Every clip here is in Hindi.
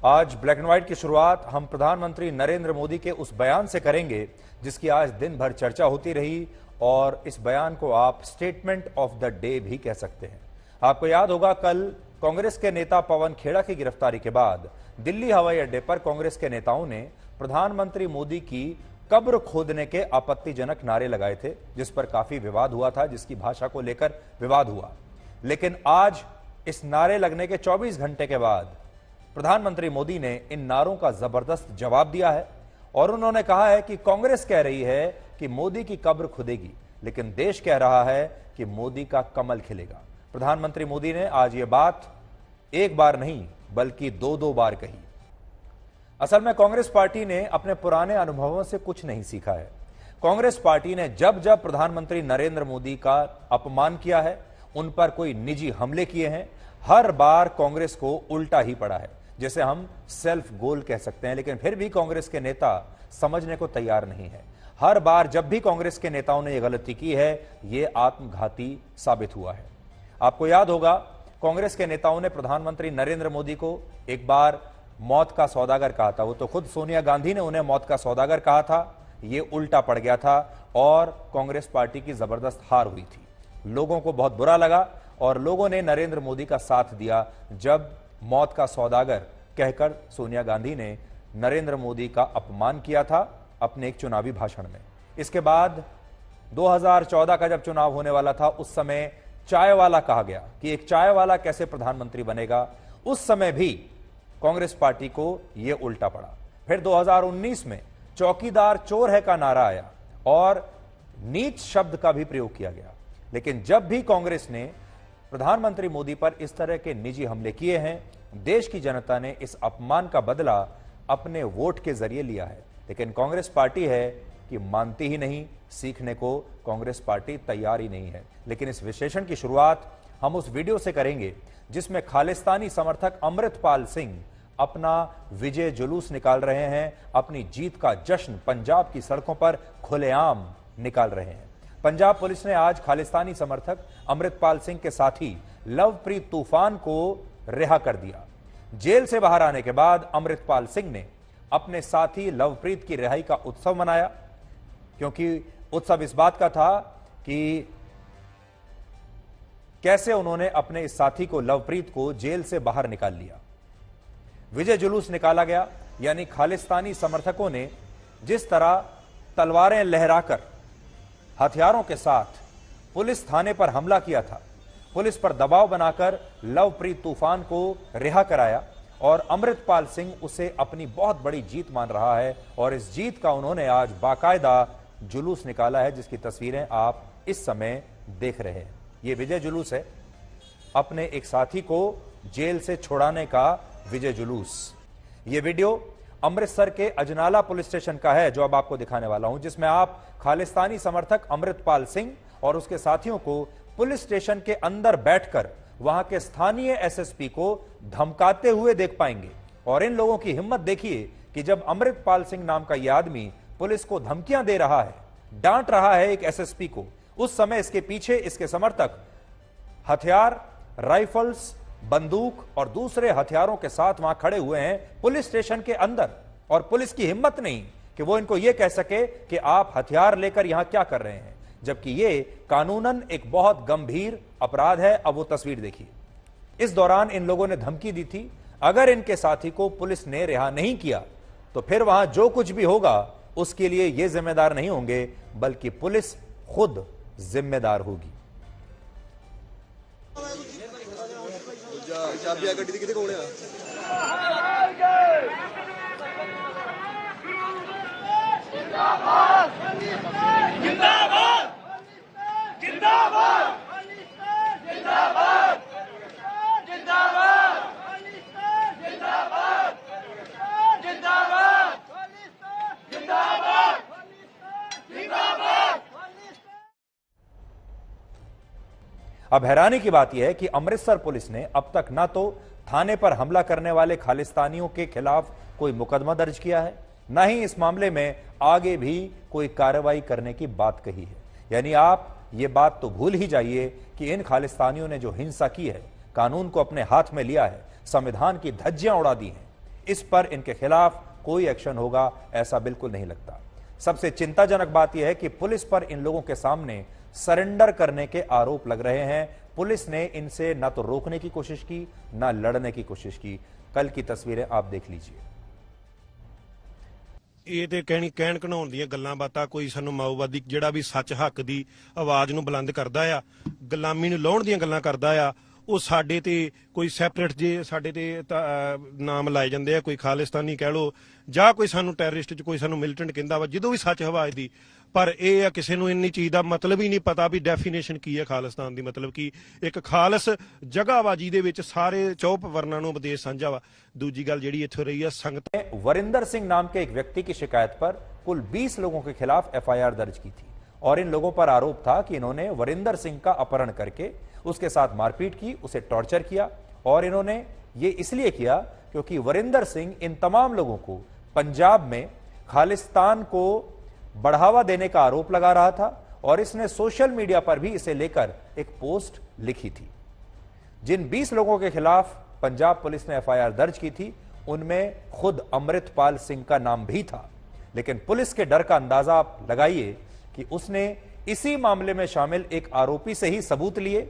आज ब्लैक एंड व्हाइट की शुरुआत हम प्रधानमंत्री नरेंद्र मोदी के उस बयान से करेंगे जिसकी आज दिन भर चर्चा होती रही और इस बयान को आप स्टेटमेंट ऑफ द डे भी कह सकते हैं। आपको याद होगा कल कांग्रेस के नेता पवन खेड़ा की गिरफ्तारी के बाद दिल्ली हवाई अड्डे पर कांग्रेस के नेताओं ने प्रधानमंत्री मोदी की कब्र खोदने के आपत्तिजनक नारे लगाए थे, जिस पर काफी विवाद हुआ था, जिसकी भाषा को लेकर विवाद हुआ। लेकिन आज इस नारे लगने के 24 घंटे के बाद प्रधानमंत्री मोदी ने इन नारों का जबरदस्त जवाब दिया है और उन्होंने कहा है कि कांग्रेस कह रही है कि मोदी की कब्र खुदेगी, लेकिन देश कह रहा है कि मोदी का कमल खिलेगा। प्रधानमंत्री मोदी ने आज ये बात एक बार नहीं बल्कि दो बार कही। असल में कांग्रेस पार्टी ने अपने पुराने अनुभवों से कुछ नहीं सीखा है। कांग्रेस पार्टी ने जब जब प्रधानमंत्री नरेंद्र मोदी का अपमान किया है, उन पर कोई निजी हमले किए हैं, हर बार कांग्रेस को उल्टा ही पड़ा है, जिसे हम सेल्फ गोल कह सकते हैं। लेकिन फिर भी कांग्रेस के नेता समझने को तैयार नहीं है। हर बार जब भी कांग्रेस के नेताओं ने यह गलती की है, यह आत्मघाती साबित हुआ है। आपको याद होगा कांग्रेस के नेताओं ने प्रधानमंत्री नरेंद्र मोदी को एक बार मौत का सौदागर कहा था। वो तो खुद सोनिया गांधी ने उन्हें मौत का सौदागर कहा था, यह उल्टा पड़ गया था और कांग्रेस पार्टी की जबरदस्त हार हुई थी। लोगों को बहुत बुरा लगा और लोगों ने नरेंद्र मोदी का साथ दिया जब मौत का सौदागर कहकर सोनिया गांधी ने नरेंद्र मोदी का अपमान किया था अपने एक चुनावी भाषण में। इसके बाद 2014 का जब चुनाव होने वाला था, उस समय चाय वाला कहा गया कि एक चाय वाला कैसे प्रधानमंत्री बनेगा। उस समय भी कांग्रेस पार्टी को यह उल्टा पड़ा। फिर 2019 में चौकीदार चोर है का नारा आया और नीच शब्द का भी प्रयोग किया गया। लेकिन जब भी कांग्रेस ने प्रधानमंत्री मोदी पर इस तरह के निजी हमले किए हैं, देश की जनता ने इस अपमान का बदला अपने वोट के जरिए लिया है। लेकिन कांग्रेस पार्टी है कि मानती ही नहीं, सीखने को कांग्रेस पार्टी तैयार ही नहीं है। लेकिन इस विश्लेषण की शुरुआत हम उस वीडियो से करेंगे जिसमें खालिस्तानी समर्थक अमृतपाल सिंह अपना विजय जुलूस निकाल रहे हैं, अपनी जीत का जश्न पंजाब की सड़कों पर खुलेआम निकाल रहे हैं। पंजाब पुलिस ने आज खालिस्तानी समर्थक अमृतपाल सिंह के साथी लवप्रीत तूफान को रिहा कर दिया। जेल से बाहर आने के बाद अमृतपाल सिंह ने अपने साथी लवप्रीत की रिहाई का उत्सव मनाया, क्योंकि उत्सव इस बात का था कि कैसे उन्होंने अपने इस साथी को लवप्रीत को जेल से बाहर निकाल लिया। विजय जुलूस निकाला गया, यानी खालिस्तानी समर्थकों ने जिस तरह तलवारें लहराकर हथियारों के साथ पुलिस थाने पर हमला किया था, पुलिस पर दबाव बनाकर लवप्रीत तूफान को रिहा कराया और अमृतपाल सिंह उसे अपनी बहुत बड़ी जीत मान रहा है और इस जीत का उन्होंने आज बाकायदा जुलूस निकाला है, जिसकी तस्वीरें आप इस समय देख रहे हैं। यह विजय जुलूस है, अपने एक साथी को जेल से छुड़ाने का विजय जुलूस। यह वीडियो अमृतसर के अजनाला पुलिस स्टेशन का है जो अब आपको दिखाने वाला हूं, जिसमें आप खालिस्तानी समर्थक अमृतपाल सिंह और उसके साथियों को पुलिस स्टेशन के अंदर बैठकर वहां के स्थानीय एसएसपी को धमकाते हुए देख पाएंगे। और इन लोगों की हिम्मत देखिए कि जब अमृतपाल सिंह नाम का यह आदमी पुलिस को धमकियां दे रहा है, डांट रहा है एक एसएसपी को, उस समय इसके पीछे इसके समर्थक हथियार, राइफल्स, बंदूक और दूसरे हथियारों के साथ वहां खड़े हुए हैं पुलिस स्टेशन के अंदर। और पुलिस की हिम्मत नहीं कि वो इनको यह कह सके कि आप हथियार लेकर यहां क्या कर रहे हैं, जबकि ये कानूनन एक बहुत गंभीर अपराध है। अब वो तस्वीर देखिए। इस दौरान इन लोगों ने धमकी दी थी, अगर इनके साथी को पुलिस ने रिहा नहीं किया तो फिर वहां जो कुछ भी होगा उसके लिए ये जिम्मेदार नहीं होंगे, बल्कि पुलिस खुद जिम्मेदार होगी। अब हैरानी की बात यह है कि अमृतसर पुलिस ने अब तक ना तो थाने पर हमला करने वाले खालिस्तानियों के खिलाफ कोई मुकदमा दर्ज किया है, ना ही इस मामले में आगे भी कोई कार्रवाई करने की बात कही है। यानी आप ये बात तो भूल ही जाइए कि इन खालिस्तानियों ने जो हिंसा की है, कानून को अपने हाथ में लिया है, संविधान की धज्जियां उड़ा दी हैं, इस पर इनके खिलाफ कोई एक्शन होगा ऐसा बिल्कुल नहीं लगता। सबसे चिंताजनक बात यह है कि पुलिस पर इन लोगों के सामने सरेंडर करने के आरोप लग रहे हैं। पुलिस ने इनसे ना तो रोकने की कोशिश की, ना लड़ने की कोशिश की। कल की तस्वीरें आप देख लीजिए। ਇਹ ਤੇ ਕਹਿਣ ਘਣਾਉਣ ਦੀਆਂ ਗੱਲਾਂ ਬਾਤਾਂ, ਕੋਈ ਸਾਨੂੰ ਮਾਓਵਾਦੀ ਜਿਹੜਾ ਵੀ ਸੱਚ ਹੱਕ ਦੀ ਆਵਾਜ਼ ਨੂੰ ਬੁਲੰਦ ਕਰਦਾ ਆ, ਗੁਲਾਮੀ ਨੂੰ ਲਾਉਣ ਦੀਆਂ ਗੱਲਾਂ ਕਰਦਾ ਆ, ਉਹ ਸਾਡੇ ਤੇ ਕੋਈ ਸੈਪਰੇਟ ਜੇ ਸਾਡੇ ਤੇ ਨਾਮ ਲਾਏ ਜਾਂਦੇ ਆ, ਕੋਈ ਖਾਲਿਸਤਾਨੀ ਕਹਿ ਲੋ ਜਾਂ ਕੋਈ ਸਾਨੂੰ ਟੈਰਰਿਸਟ ਚ ਕੋਈ ਸਾਨੂੰ ਮਿਲੀਟੈਂਟ ਕਹਿੰਦਾ ਵਾ, ਜਦੋਂ ਵੀ ਸੱਚ ਹਵਾਜ ਦੀ। ਪਰ ਇਹ ਆ ਕਿਸੇ ਨੂੰ ਇੰਨੀ ਚੀਜ਼ ਦਾ ਮਤਲਬ ਹੀ ਨਹੀਂ ਪਤਾ ਵੀ ਡੈਫੀਨੇਸ਼ਨ ਕੀ ਹੈ ਖਾਲਿਸਤਾਨ ਦੀ, ਮਤਲਬ ਕਿ ਇੱਕ ਖਾਲਸ ਜਗ੍ਹਾ ਵਾ ਜਿਹਦੇ ਵਿੱਚ ਸਾਰੇ ਚੌਪ ਵਰਨਾਂ ਨੂੰ ਉਪਦੇਸ਼ ਸਾਂਝਾ ਵਾ। दूजी गल जी इत्थों रही है संगत। वरिंदर सिंह नाम के एक व्यक्ति की शिकायत पर कुल 20 लोगों के खिलाफ एफआईआर दर्ज की थी और इन लोगों पर आरोप था कि इन्होंने वरिंदर सिंह का अपहरण करके उसके साथ मारपीट की, उसे टॉर्चर किया। और इन्होंने ये इसलिए किया क्योंकि वरिंदर सिंह इन तमाम लोगों को पंजाब में खालिस्तान को बढ़ावा देने का आरोप लगा रहा था और इसने सोशल मीडिया पर भी इसे लेकर एक पोस्ट लिखी थी। जिन 20 लोगों के खिलाफ पंजाब पुलिस ने एफआईआर दर्ज की थी उनमें खुद अमृतपाल सिंह का नाम भी था, लेकिन पुलिस के डर का अंदाजा आप लगाइए कि उसने इसी मामले में शामिल एक आरोपी से ही सबूत लिए,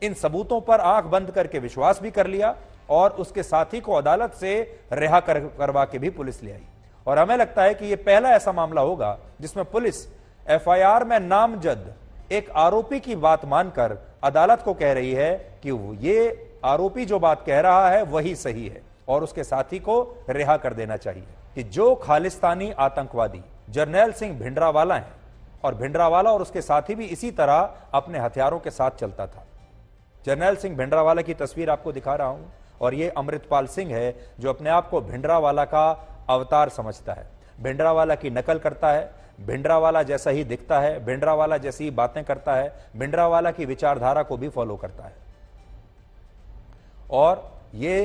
इन सबूतों पर आंख बंद करके विश्वास भी कर लिया और उसके साथी को अदालत से रिहा करवा के भी पुलिस ले आई। और हमें लगता है कि यह पहला ऐसा मामला होगा जिसमें पुलिस एफआईआर में नामजद एक आरोपी की बात मानकर अदालत को कह रही है कि ये आरोपी जो बात कह रहा है वही सही है और उसके साथी को रिहा कर देना चाहिए। कि जो खालिस्तानी आतंकवादी जरनैल सिंह भिंडरावाला हैं और भिंडरावाला और उसके साथी भी इसी तरह अपने हथियारों के साथ चलता था। जरनैल सिंह भिंडरावाला की तस्वीर आपको दिखा रहा हूं और यह अमृतपाल सिंह है जो अपने आप को भिंडरावाला का अवतार समझता है, भिंडरावाला की नकल करता है, भिंडरावाला जैसा ही दिखता है, भिंडरावाला जैसी ही बातें करता है, भिंडरावाला की विचारधारा को भी फॉलो करता है और ये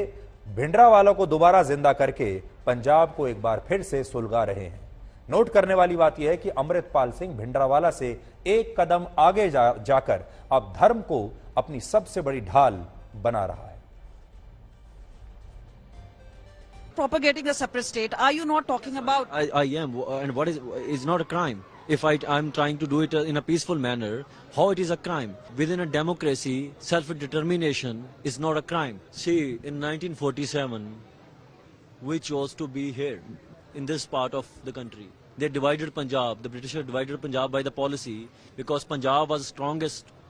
भिंडरावाला को दोबारा जिंदा करके पंजाब को एक बार फिर से सुलगा रहे हैं। नोट करने वाली बात यह है कि अमृतपाल सिंह भिंडरावाला से एक कदम आगे जाकर अब धर्म को अपनी सबसे बड़ी ढाल बना रहा है। Propagating a separate state, are you not talking about? I am, and what is not a crime. If I'm trying to do it in a peaceful manner, how it is a crime? Within a democracy, self-determination is not a crime. See, in 1947, we chose to be here, in this part of the country. They divided Punjab, the British divided Punjab by the policy, because Punjab was the strongest,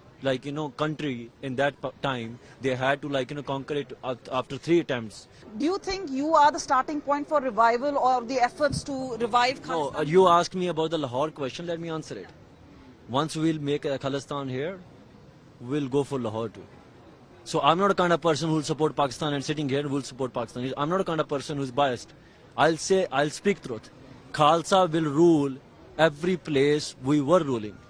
country in that time. They had to, conquer it after 3 attempts. Do you think you are the starting point for revival or the efforts to revive Khalistan? No, you asked me about the Lahore question, let me answer it. Once we'll make a Khalistan here, we'll go for Lahore too. So I'm not a kind of person who will support Pakistan and sitting here will support Pakistan. I'm not a kind of person who's biased. I'll speak truth. Khalsa will rule every place we were ruling.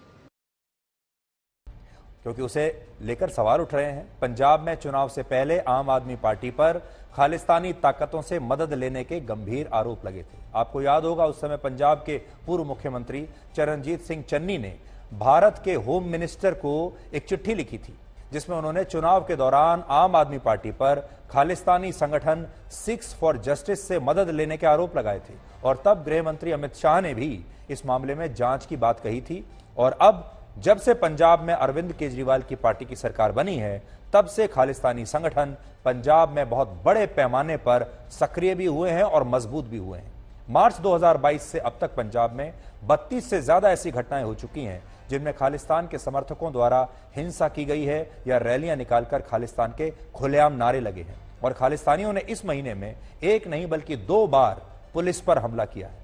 क्योंकि उसे लेकर सवाल उठ रहे हैं। पंजाब में चुनाव से पहले आम आदमी पार्टी पर खालिस्तानी ताकतों से मदद लेने के गंभीर आरोप लगे थे। आपको याद होगा उस समय पंजाब के पूर्व मुख्यमंत्री चरणजीत सिंह चन्नी ने भारत के होम मिनिस्टर को एक चिट्ठी लिखी थी जिसमें उन्होंने चुनाव के दौरान आम आदमी पार्टी पर खालिस्तानी संगठन सिक्स फॉर जस्टिस से मदद लेने के आरोप लगाए थे और तब गृह मंत्री अमित शाह ने भी इस मामले में जांच की बात कही थी। और अब जब से पंजाब में अरविंद केजरीवाल की पार्टी की सरकार बनी है तब से खालिस्तानी संगठन पंजाब में बहुत बड़े पैमाने पर सक्रिय भी हुए हैं और मजबूत भी हुए हैं। मार्च 2022 से अब तक पंजाब में 32 से ज्यादा ऐसी घटनाएं हो चुकी हैं जिनमें खालिस्तान के समर्थकों द्वारा हिंसा की गई है या रैलियां निकालकर खालिस्तान के खुलेआम नारे लगे हैं। और खालिस्तानियों ने इस महीने में एक नहीं बल्कि 2 बार पुलिस पर हमला किया है।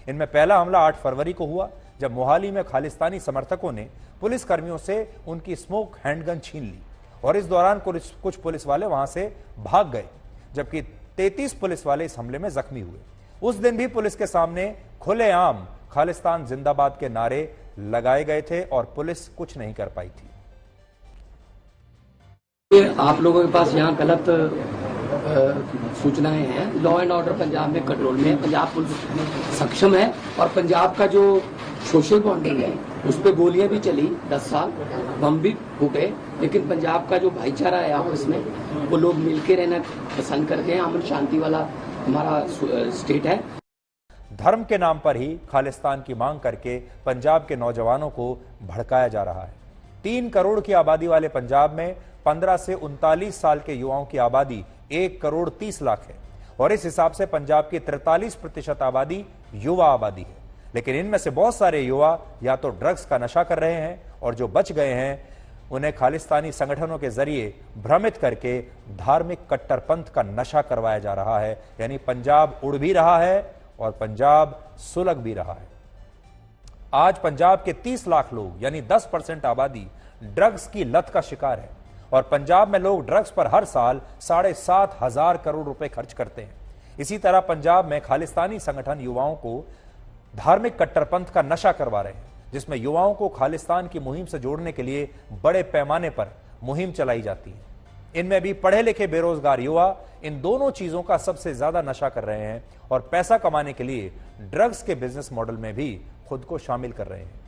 इनमें पहला हमला 8 फरवरी को हुआ जब मोहाली में खालिस्तानी समर्थकों ने पुलिस कर्मियों से उनकी स्मोक हैंडगन छीन ली और इस दौरान कुछ पुलिस वाले वहां से भाग गए जबकि 33 पुलिस वाले इस हमले में जख्मी हुए। उस दिन भी पुलिस के सामने खुलेआम खालिस्तान जिंदाबाद के नारे लगाए गए थे और पुलिस कुछ नहीं कर पाई थी। आप लोगों के पास यहाँ गलत सूचनाएं हैं। लॉ एंड ऑर्डर पंजाब में कंट्रोल में है, पंजाब पुलिस सक्षम है और पंजाब का जो सोशल बॉन्डिंग है उस पर गोलियां भी चली 10 साल, बम भी फूटे, लेकिन पंजाब का जो भाईचारा है आपस में वो लोग मिलके रहना पसंद करते हैं, अमन शांति वाला हमारा स्टेट है। धर्म के नाम पर ही खालिस्तान की मांग करके पंजाब के नौजवानों को भड़काया जा रहा है। 3 करोड़ की आबादी वाले पंजाब में 15 से 39 साल के युवाओं की आबादी 1 करोड़ 30 लाख है और इस हिसाब से पंजाब की 43% आबादी युवा आबादी है। लेकिन इनमें से बहुत सारे युवा या तो ड्रग्स का नशा कर रहे हैं और जो बच गए हैं उन्हें खालिस्तानी संगठनों के जरिए भ्रमित करके धार्मिक कट्टरपंथ का नशा करवाया जा रहा है। यानी पंजाब उड़ भी रहा है और पंजाब सुलग भी रहा है। आज पंजाब के 30 लाख लोग यानी 10% आबादी ड्रग्स की लत का शिकार है और पंजाब में लोग ड्रग्स पर हर साल 7,500 करोड़ रुपए खर्च करते हैं। इसी तरह पंजाब में खालिस्तानी संगठन युवाओं को धार्मिक कट्टरपंथ का नशा करवा रहे हैं, जिसमें युवाओं को खालिस्तान की मुहिम से जोड़ने के लिए बड़े पैमाने पर मुहिम चलाई जाती है। इनमें भी पढ़े लिखे बेरोजगार युवा इन दोनों चीजों का सबसे ज्यादा नशा कर रहे हैं और पैसा कमाने के लिए ड्रग्स के बिजनेस मॉडल में भी खुद को शामिल कर रहे हैं।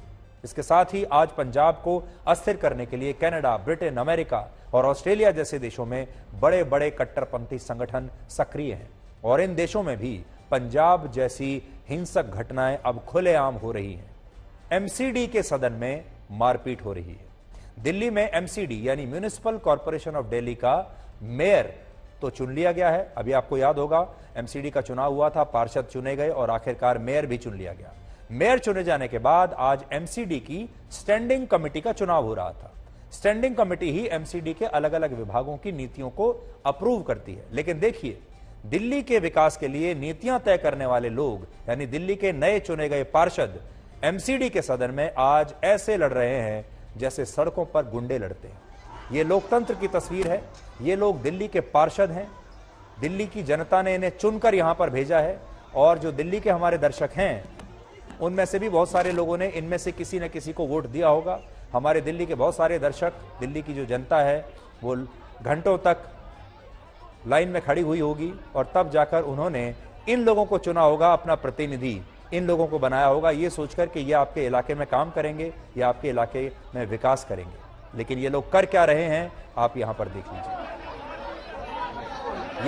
इसके साथ ही आज पंजाब को अस्थिर करने के लिए कनाडा, ब्रिटेन, अमेरिका और ऑस्ट्रेलिया जैसे देशों में बड़े बड़े कट्टरपंथी संगठन सक्रिय हैं और इन देशों में भी पंजाब जैसी हिंसक घटनाएं अब खुलेआम हो रही हैं। एमसीडी के सदन में मारपीट हो रही है। दिल्ली में एमसीडी यानी म्युनिसिपल कॉर्पोरेशन ऑफ दिल्ली का मेयर तो चुन लिया गया है। अभी आपको याद होगा एमसीडी का चुनाव हुआ था, पार्षद चुने गए और आखिरकार मेयर भी चुन लिया गया। मेयर चुने जाने के बाद आज एमसीडी की स्टैंडिंग कमेटी का चुनाव हो रहा था। स्टैंडिंग कमेटी ही एमसीडी के अलग अलग विभागों की नीतियों को अप्रूव करती है। लेकिन देखिए, दिल्ली के विकास के लिए नीतियां तय करने वाले लोग यानी दिल्ली के नए चुने गए पार्षद एमसीडी के सदन में आज ऐसे लड़ रहे हैं जैसे सड़कों पर गुंडे लड़ते हैं। ये लोकतंत्र की तस्वीर है। ये लोग दिल्ली के पार्षद हैं। दिल्ली की जनता ने इन्हें चुनकर यहां पर भेजा है और जो दिल्ली के हमारे दर्शक हैं उनमें से भी बहुत सारे लोगों ने इनमें से किसी न किसी को वोट दिया होगा। हमारे दिल्ली के बहुत सारे दर्शक, दिल्ली की जो जनता है वो घंटों तक लाइन में खड़ी हुई होगी और तब जाकर उन्होंने इन लोगों को चुना होगा, अपना प्रतिनिधि इन लोगों को बनाया होगा ये सोचकर कि ये आपके इलाके में काम करेंगे या आपके इलाके में विकास करेंगे। लेकिन ये लोग कर क्या रहे हैं आप यहां पर देख लीजिए।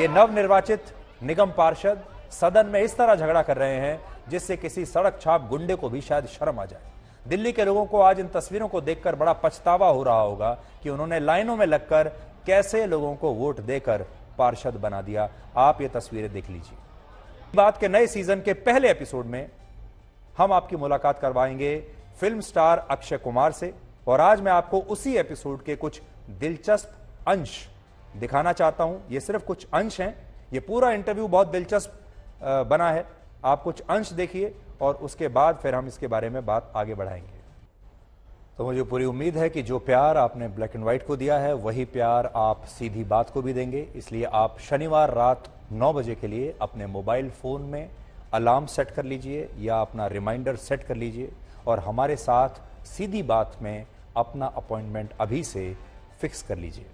ये नवनिर्वाचित निगम पार्षद सदन में इस तरह झगड़ा कर रहे हैं जिससे किसी सड़क छाप गुंडे को भी शायद शर्म आ जाए। दिल्ली के लोगों को आज इन तस्वीरों को देखकर बड़ा पछतावा हो रहा होगा कि उन्होंने लाइनों में लगकर कैसे लोगों को वोट देकर पार्षद बना दिया। आप ये तस्वीरें देख लीजिए। बात के नए सीजन के पहले एपिसोड में हम आपकी मुलाकात करवाएंगे फिल्म स्टार अक्षय कुमार से और आज मैं आपको उसी एपिसोड के कुछ दिलचस्प अंश दिखाना चाहता हूं। ये सिर्फ कुछ अंश हैं, ये पूरा इंटरव्यू बहुत दिलचस्प बना है। आप कुछ अंश देखिए और उसके बाद फिर हम इसके बारे में बात आगे बढ़ाएंगे। तो मुझे पूरी उम्मीद है कि जो प्यार आपने ब्लैक एंड व्हाइट को दिया है वही प्यार आप सीधी बात को भी देंगे। इसलिए आप शनिवार रात 9 बजे के लिए अपने मोबाइल फोन में अलार्म सेट कर लीजिए या अपना रिमाइंडर सेट कर लीजिए और हमारे साथ सीधी बात में अपना अपॉइंटमेंट अभी से फिक्स कर लीजिए।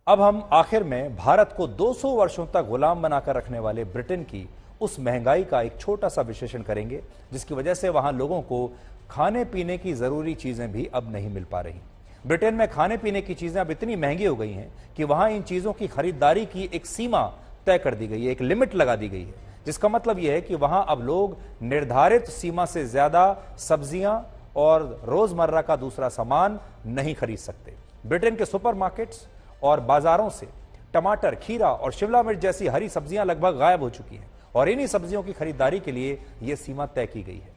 अब हम आखिर में भारत को 200 वर्षों तक गुलाम बनाकर रखने वाले ब्रिटेन की उस महंगाई का एक छोटा सा विश्लेषण करेंगे जिसकी वजह से वहां लोगों को खाने पीने की जरूरी चीजें भी अब नहीं मिल पा रही। ब्रिटेन में खाने पीने की चीजें अब इतनी महंगी हो गई हैं कि वहां इन चीजों की खरीदारी की एक सीमा तय कर दी गई है, एक लिमिट लगा दी गई है, जिसका मतलब यह है कि वहां अब लोग निर्धारित सीमा से ज्यादा सब्जियां और रोजमर्रा का दूसरा सामान नहीं खरीद सकते। ब्रिटेन के सुपरमार्केट्स और बाजारों से टमाटर, खीरा और शिमला मिर्च जैसी हरी सब्जियां लगभग गायब हो चुकी हैं और इन्हीं सब्जियों की खरीदारी के लिए यह सीमा तय की गई है।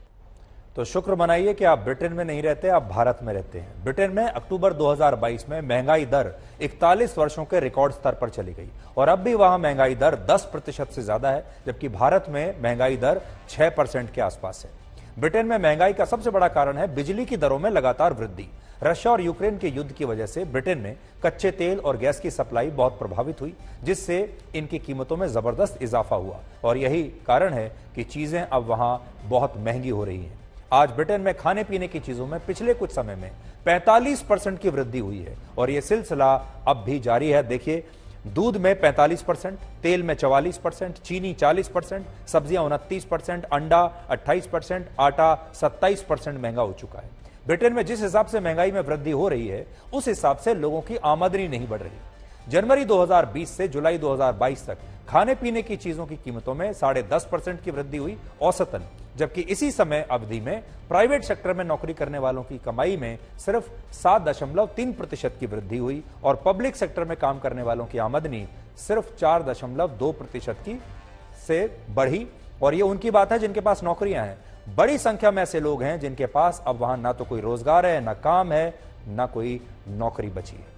तो शुक्र मनाइए कि आप ब्रिटेन में नहीं रहते, आप भारत में रहते हैं। ब्रिटेन में अक्टूबर 2022 में महंगाई दर 41 वर्षों के रिकॉर्ड स्तर पर चली गई और अब भी वहां महंगाई दर 10% से ज्यादा है, जबकि भारत में महंगाई दर 6% के आसपास है। ब्रिटेन में महंगाई का सबसे बड़ा कारण है बिजली की दरों में लगातार वृद्धि। रशिया और यूक्रेन के युद्ध की वजह से ब्रिटेन में कच्चे तेल और गैस की सप्लाई बहुत प्रभावित हुई, जिससे इनकी कीमतों में जबरदस्त इजाफा हुआ और यही कारण है कि चीजें अब वहां बहुत महंगी हो रही हैं। आज ब्रिटेन में खाने पीने की चीजों में पिछले कुछ समय में 45% की वृद्धि हुई है और यह सिलसिला अब भी जारी है। देखिए, दूध में 45%, तेल में 44%, चीनी 40%, सब्जियां 29%, अंडा 28%, आटा 27% महंगा हो चुका है। ब्रिटेन में जिस हिसाब से महंगाई में वृद्धि हो रही है उस हिसाब से लोगों की आमदनी नहीं बढ़ रही। जनवरी 2020 से जुलाई 2022 तक खाने पीने की चीजों की कीमतों में 10.5% की वृद्धि हुई औसतन, जबकि इसी समय अवधि में प्राइवेट सेक्टर में नौकरी करने वालों की कमाई में सिर्फ 7.3% की वृद्धि हुई और पब्लिक सेक्टर में काम करने वालों की आमदनी सिर्फ 4.2% की से बढ़ी। और ये उनकी बात है जिनके पास नौकरियां हैं। बड़ी संख्या में ऐसे लोग हैं जिनके पास अब वहां ना तो कोई रोजगार है, ना काम है, ना कोई नौकरी बची है।